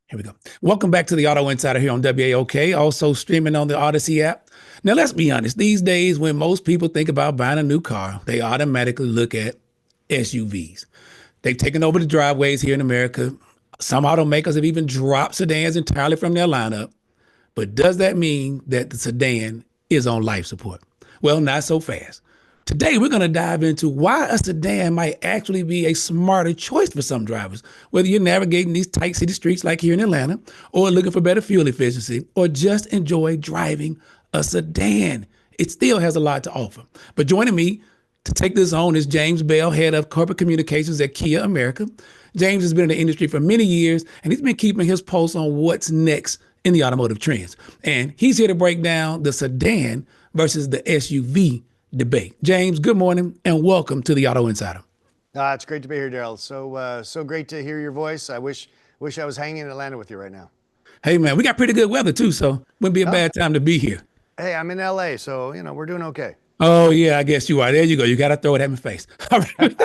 Here we go. Welcome back to the Auto Insider here on WAOK, also streaming on the Audacy app. Now, let's be honest. These days, when most people think about buying a new car, they automatically look at SUVs. They've taken over the driveways here in America. Some automakers have even dropped sedans entirely from their lineup. But does that mean that the sedan is on life support? Well, not so fast. Today, we're going to dive into why a sedan might actually be a smarter choice for some drivers, whether you're navigating these tight city streets like here in Atlanta, or looking for better fuel efficiency, or just enjoy driving a sedan. It still has a lot to offer. But joining me to take this on is James Bell, head of corporate communications at Kia America. James has been in the industry for many years, and he's been keeping his pulse on what's next in the automotive trends. And he's here to break down the sedan versus the SUV debate. James, good morning and welcome to the Auto Insider. It's great to be here, Daryl. So great to hear your voice. I wish I was hanging in Atlanta with you right now. Hey man, we got pretty good weather too, so wouldn't be a bad time to be here. Hey, I'm in LA, so we're doing okay. Oh yeah, I guess you are. There you go. You got to throw it at my face. All right.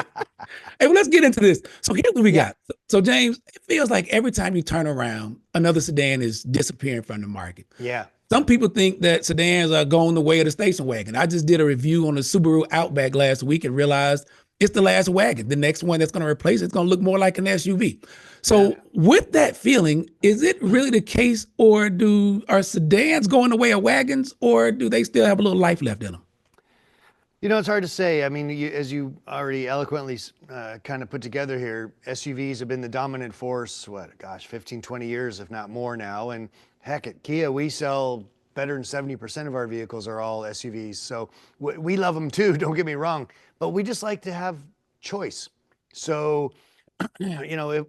Hey, well, let's get into this. So here's what we got. So James, it feels like every time you turn around, another sedan is disappearing from the market. Yeah. Some people think that sedans are going the way of the station wagon. I just did a review on the Subaru Outback last week and realized it's the last wagon. The next one that's going to replace it's going to look more like an SUV. So with that feeling, is it really the case, or are sedans going the way of wagons, or do they still have a little life left in them? It's hard to say. I mean, as you already eloquently kind of put together here, SUVs have been the dominant force, 15, 20 years, if not more now. And heck, at Kia, we sell better than 70% of our vehicles are all SUVs. So we love them too, don't get me wrong, but we just like to have choice. So,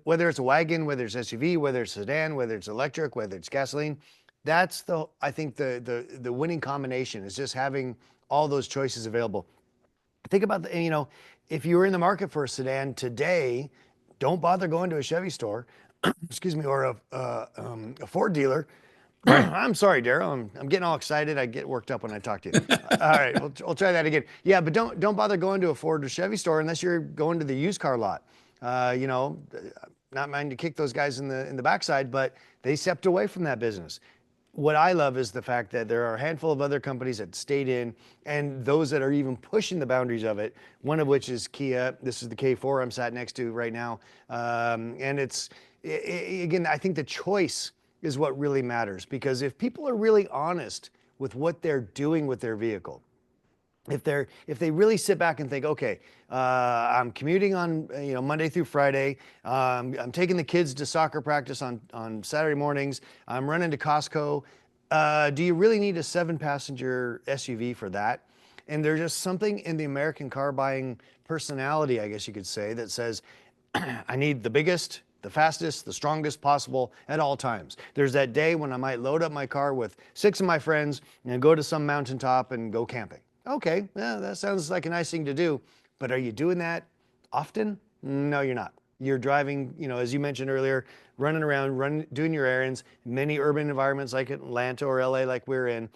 whether it's a wagon, whether it's SUV, whether it's sedan, whether it's electric, whether it's gasoline, that's I think the winning combination is just having all those choices available. Think about if you were in the market for a sedan today, don't bother going to a Chevy store, excuse me, or a Ford dealer. I'm sorry, Daryl. I'm getting all excited. I get worked up when I talk to you. All right, we'll try that again. Yeah, but don't bother going to a Ford or Chevy store unless you're going to the used car lot. Not mind to kick those guys in the backside, but they stepped away from that business. What I love is the fact that there are a handful of other companies that stayed in, and those that are even pushing the boundaries of it, one of which is Kia. This is the K4 I'm sat next to right now. And again, I think the choice is what really matters, because if people are really honest with what they're doing with their vehicle, if they really sit back and think, okay, I'm commuting on Monday through Friday, I'm taking the kids to soccer practice on Saturday mornings, I'm running to Costco, do you really need a 7-passenger SUV for that? And there's just something in the American car buying personality, I guess you could say, that says I need the biggest, the fastest, the strongest possible at all times. There's that day when I might load up my car with 6 of my friends and go to some mountaintop and go camping. Okay, yeah, that sounds like a nice thing to do, but are you doing that often? No, you're not. You're driving, as you mentioned earlier, running around, doing your errands, many urban environments like Atlanta or LA like we're in.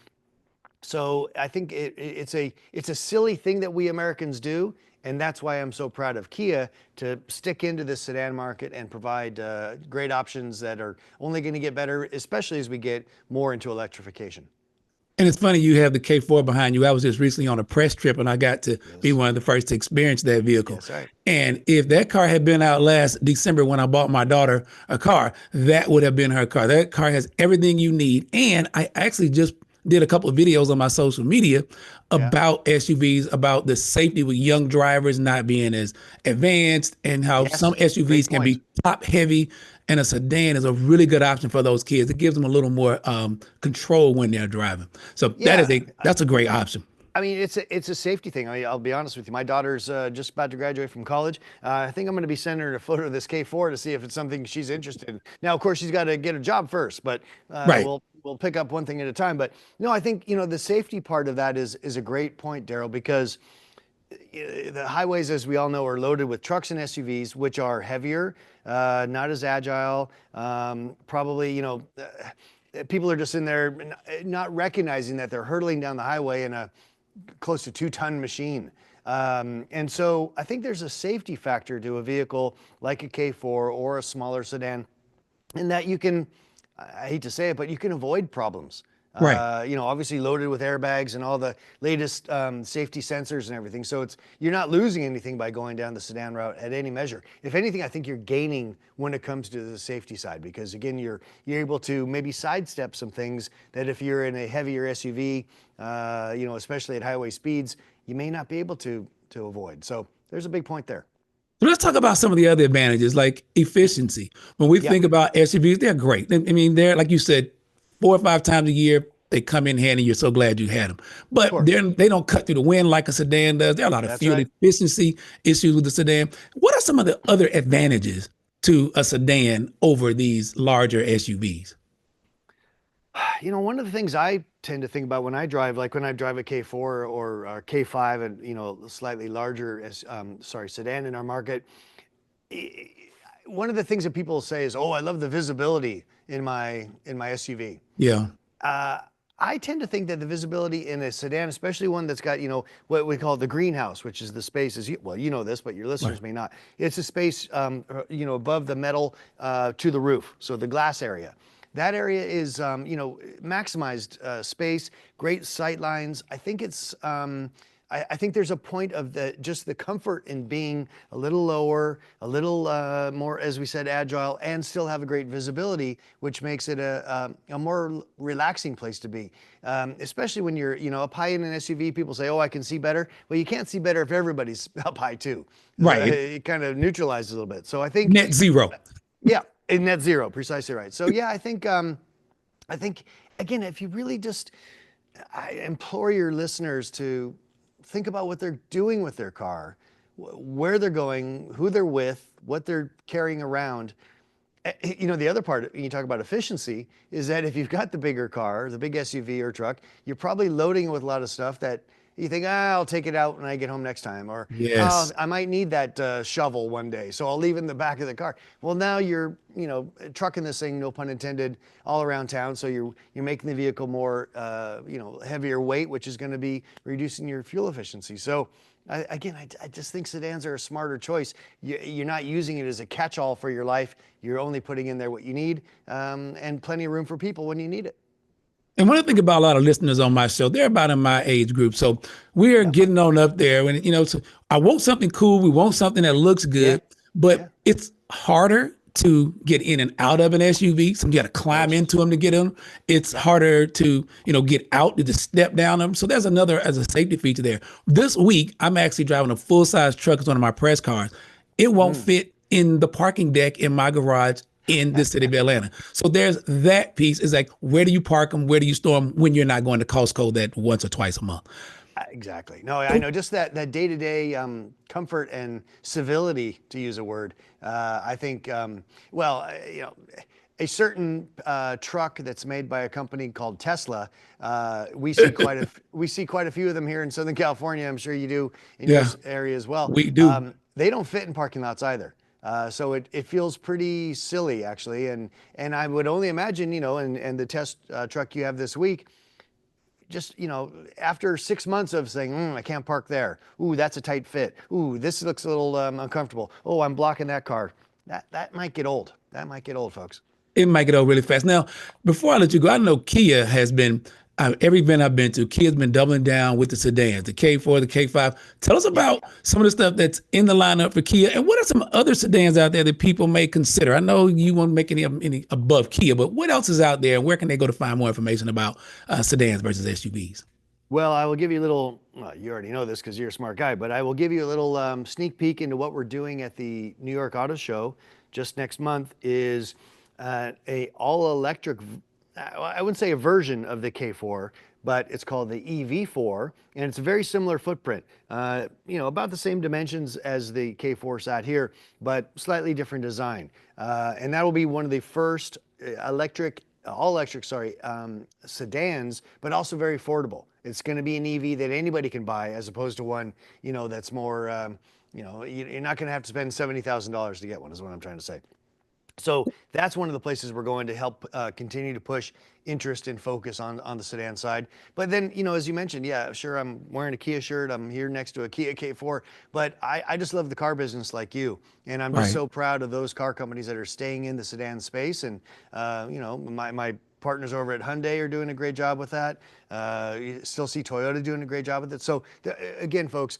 So I think it's a silly thing that we Americans do, and that's why I'm so proud of Kia to stick into this sedan market and provide great options that are only going to get better, especially as we get more into electrification. And it's funny you have the K4 behind you. I was just recently on a press trip and I got to be one of the first to experience that vehicle. That's right. And if that car had been out last December when I bought my daughter a car, that would have been her car. That car has everything you need. And I actually just did a couple of videos on my social media about SUVs, about the safety with young drivers not being as advanced, and how some SUVs can be top heavy, and a sedan is a really good option for those kids. It gives them a little more control when they're driving. So that's a great option. I mean, it's a safety thing. I mean, I'll be honest with you. My daughter's just about to graduate from college. I think I'm going to be sending her a photo of this K4 to see if it's something she's interested in. Now, of course, she's got to get a job first, but we'll pick up one thing at a time. But no, I think the safety part of that is a great point, Daryl, because the highways, as we all know, are loaded with trucks and SUVs, which are heavier, not as agile. Probably, people are just in there not recognizing that they're hurtling down the highway in a close to 2-ton machine. And so I think there's a safety factor to a vehicle like a K4 or a smaller sedan and that you can, I hate to say it, but you can avoid problems. Right. Obviously loaded with airbags and all the latest safety sensors and everything. So you're not losing anything by going down the sedan route at any measure. If anything, I think you're gaining when it comes to the safety side, because again, you're able to maybe sidestep some things that if you're in a heavier SUV, especially at highway speeds, you may not be able to avoid. So there's a big point there. So let's talk about some of the other advantages like efficiency. When we Yeah, think about SUVs, they're great. I mean, they're like you said, 4 or 5 times a year, they come in handy. You're so glad you had them. of But course. they don't cut through the wind like a sedan does. There are a lot of That's fuel right. efficiency issues with the sedan. What are some of the other advantages to a sedan over these larger SUVs? One of the things I tend to think about when I drive, like when I drive a K4 or a K5 and, slightly larger, sedan in our market, one of the things that people say is, "Oh, I love the visibility in my SUV." Yeah. Uh, I tend to think that the visibility in a sedan, especially one that's got, what we call the greenhouse, which is the space, well, you know this, but your Right. listeners may not. It's a space, above the metal to the roof, so the glass area. That area is, maximized space, great sight lines. I think I think there's a point of just the comfort in being a little lower, a little more, as we said, agile, and still have a great visibility, which makes it a more relaxing place to be. Especially when you're, up high in an SUV, people say, "Oh, I can see better." Well, you can't see better if everybody's up high too. Right. It kind of neutralizes a little bit. So I think, Net zero. yeah, in net zero, precisely right. So yeah, I think again, if you really just, I implore your listeners to think about what they're doing with their car, where they're going, who they're with, what they're carrying around. The other part, when you talk about efficiency, is that if you've got the bigger car, the big SUV or truck, you're probably loading it with a lot of stuff that you think, I'll take it out when I get home next time, or Yes. I might need that shovel one day, so I'll leave it in the back of the car. Well, now you're, trucking this thing, no pun intended, all around town, so you're making the vehicle more, heavier weight, which is going to be reducing your fuel efficiency. So I just think sedans are a smarter choice. You're not using it as a catch-all for your life. You're only putting in there what you need, and plenty of room for people when you need it. And when I think about a lot of listeners on my show, they're about in my age group. So we are Yeah, getting on up there. And, so I want something cool. We want something that looks yeah, good, yeah, but it's harder to get in and out of an SUV. So you got to of climb course. into them to get in. It's Yeah. harder to, get out to just step down them. So there's another, as a safety feature there. This week, I'm actually driving a full size truck. It's one of my press cars. It won't Mm. fit in the parking deck in my garage in the city of Atlanta. So there's that piece is like, where do you park them? Where do you store them when you're not going to Costco that once or twice a month? Exactly. No, I know just that day-to-day comfort and civility, to use a word. I think, a certain truck that's made by a company called Tesla. We see quite a few of them here in Southern California. I'm sure you do in your Yeah, area as well. we do. They don't fit in parking lots either. So it feels pretty silly actually, and I would only imagine, and the test truck you have this week, just, after 6 months of saying, I can't park there. Ooh, that's a tight fit. Ooh, this looks a little uncomfortable. Oh, I'm blocking that car. That might get old. That might get old, folks. It might get over really fast. Now, before I let you go, I know Kia has been, every event I've been to, Kia's been doubling down with the sedans, the K4, the K5. Tell us Yeah. about some of the stuff that's in the lineup for Kia, and what are some other sedans out there that people may consider? I know you won't make any above Kia, but what else is out there, and where can they go to find more information about sedans versus SUVs? Well, I will give you a little, well, you already know this because you're a smart guy, but I will give you a little sneak peek into what we're doing at the New York Auto Show just next month is a all-electric, I wouldn't say a version of the K4, but it's called the EV4, and it's a very similar footprint. About the same dimensions as the K4 sat here, but slightly different design. And that will be one of the first all electric, sedans, but also very affordable. It's going to be an EV that anybody can buy, as opposed to one, that's more, you're not going to have to spend $70,000 to get one, is what I'm trying to say. So that's one of the places we're going to help continue to push interest and focus on the sedan side. But then, as you mentioned, yeah, sure, I'm wearing a Kia shirt. I'm here next to a Kia K4, but I just love the car business like you. And I'm just Right. so proud of those car companies that are staying in the sedan space. And, my partners over at Hyundai are doing a great job with that. You still see Toyota doing a great job with it. So again, folks,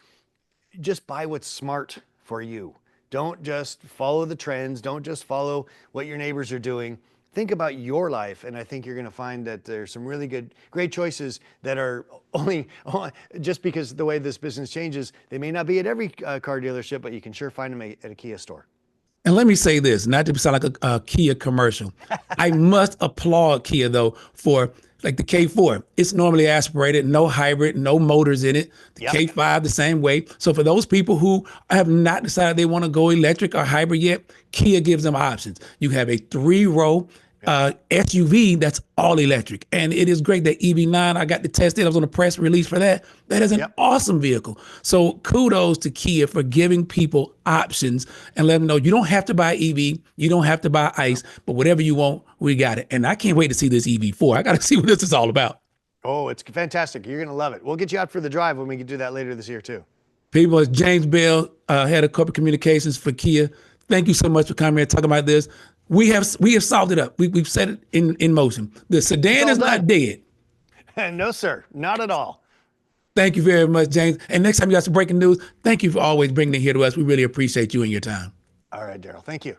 just buy what's smart for you. Don't just follow the trends. Don't just follow what your neighbors are doing. Think about your life, and I think you're going to find that there's some really great choices that are only just because the way this business changes, they may not be at every car dealership, but you can sure find them at a Kia store. And let me say this, not to sound like a Kia commercial. I must applaud Kia though for like the K4. It's normally aspirated, no hybrid, no motors in it. The Yep. K5 the same way. So for those people who have not decided they want to go electric or hybrid yet, Kia gives them options. You have a 3-row SUV that's all electric. And it is great that EV9, I got to test it. I was on a press release for that. That is an Yep. awesome vehicle. So kudos to Kia for giving people options and let them know you don't have to buy EV, you don't have to buy ICE, but whatever you want, we got it. And I can't wait to see this EV4. I got to see what this is all about. Oh, it's fantastic. You're going to love it. We'll get you out for the drive when we can do that later this year too. People, it's James Bell, head of corporate communications for Kia. Thank you so much for coming here and talking about this. We have solved it up. We've set it in motion. The sedan is not dead. No, sir, not at all. Thank you very much, James. And next time you got some breaking news, thank you for always bringing it here to us. We really appreciate you and your time. All right, Daryl. Thank you.